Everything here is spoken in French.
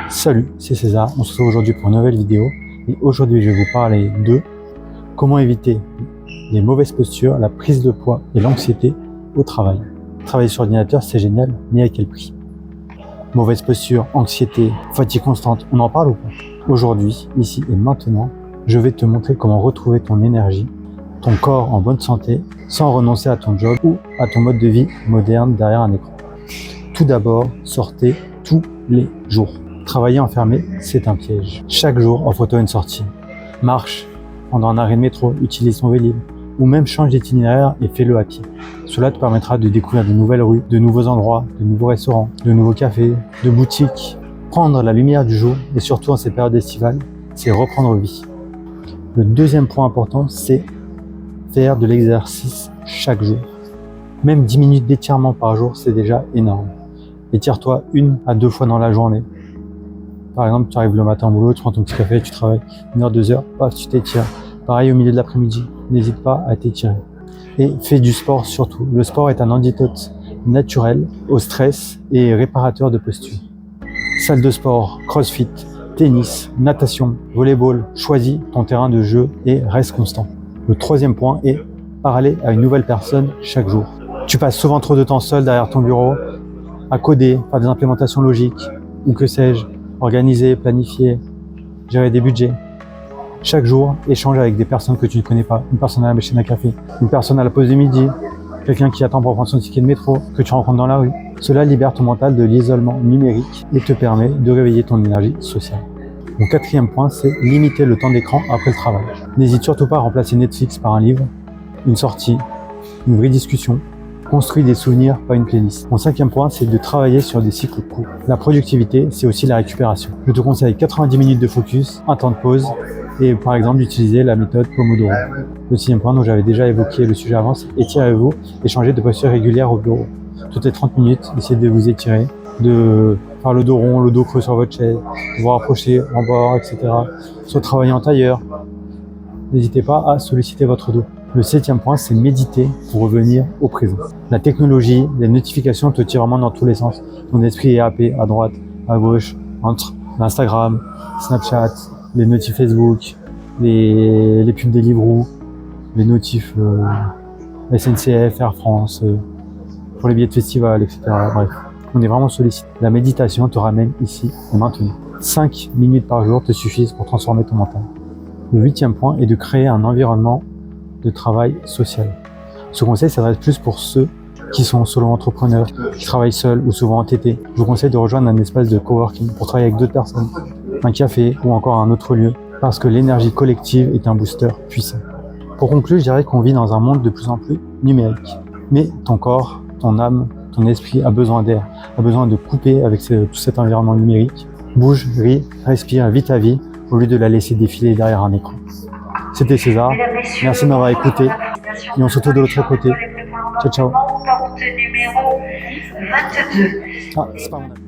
Salut, c'est César, on se retrouve aujourd'hui pour une nouvelle vidéo et aujourd'hui je vais vous parler de comment éviter les mauvaises postures, la prise de poids et l'anxiété au travail. Travailler sur ordinateur c'est génial, mais à quel prix? Mauvaise posture, anxiété, fatigue constante, on en parle ou pas? Aujourd'hui, ici et maintenant, je vais te montrer comment retrouver ton énergie, ton corps en bonne santé, sans renoncer à ton job ou à ton mode de vie moderne derrière un écran. Tout d'abord, sortez tous les jours. Travailler enfermé, c'est un piège. Chaque jour, offre-toi une sortie. Marche, prends un arrêt de métro, utilise ton Vélib, ou même change d'itinéraire et fais-le à pied. Cela te permettra de découvrir de nouvelles rues, de nouveaux endroits, de nouveaux restaurants, de nouveaux cafés, de boutiques. Prendre la lumière du jour, et surtout en ces périodes estivales, c'est reprendre vie. Le deuxième point important, c'est faire de l'exercice chaque jour. Même 10 minutes d'étirement par jour, c'est déjà énorme. Étire-toi 1 à 2 fois dans la journée. Par exemple, tu arrives le matin au boulot, tu prends ton petit café, tu travailles 1 heure, 2 heures, paf, tu t'étires. Pareil au milieu de l'après-midi, n'hésite pas à t'étirer. Et fais du sport surtout. Le sport est un antidote naturel au stress et réparateur de posture. Salle de sport, crossfit, tennis, natation, volleyball, choisis ton terrain de jeu et reste constant. Le troisième point est parler à une nouvelle personne chaque jour. Tu passes souvent trop de temps seul derrière ton bureau, à coder, faire des implémentations logiques, ou que sais-je, organiser, planifier, gérer des budgets. Chaque jour, échange avec des personnes que tu ne connais pas. Une personne à la machine à café, une personne à la pause de midi, quelqu'un qui attend pour prendre son ticket de métro, que tu rencontres dans la rue. Cela libère ton mental de l'isolement numérique et te permet de réveiller ton énergie sociale. Mon quatrième point, c'est limiter le temps d'écran après le travail. N'hésite surtout pas à remplacer Netflix par un livre, une sortie, une vraie discussion. Construis des souvenirs, pas une playlist. Mon cinquième point, c'est de travailler sur des cycles courts. La productivité, c'est aussi la récupération. Je te conseille 90 minutes de focus, un temps de pause, et par exemple d'utiliser la méthode Pomodoro. Le sixième point, dont j'avais déjà évoqué le sujet avant, c'est étirez-vous et changez de posture régulière au bureau. Toutes les 30 minutes, essayez de vous étirer, de faire le dos rond, le dos creux sur votre chaise, de vous rapprocher en bord, etc. Soit travailler en tailleur. N'hésitez pas à solliciter votre dos. Le septième point, c'est méditer pour revenir au présent. La technologie, les notifications te tirent vraiment dans tous les sens. Ton esprit est happé à droite, à gauche, entre l'Instagram, Snapchat, les notifs Facebook, les pubs des Deliveroo, les notifs SNCF, Air France, pour les billets de festival, etc. Bref, on est vraiment sollicité. La méditation te ramène ici et maintenant. 5 minutes par jour te suffisent pour transformer ton mental. Le huitième point est de créer un environnement de travail social. Ce conseil s'adresse plus pour ceux qui sont solo-entrepreneurs, qui travaillent seuls ou souvent entêtés. Je vous conseille de rejoindre un espace de coworking pour travailler avec d'autres personnes, un café ou encore un autre lieu, parce que l'énergie collective est un booster puissant. Pour conclure, je dirais qu'on vit dans un monde de plus en plus numérique. Mais ton corps, ton âme, ton esprit a besoin d'air, a besoin de couper avec tout cet environnement numérique. Bouge, ris, respire, vis ta vie, au lieu de la laisser défiler derrière un écran. C'était César, merci de m'avoir écouté et on se retrouve de l'autre côté. Ciao ciao. Ah, c'est pas mon avis.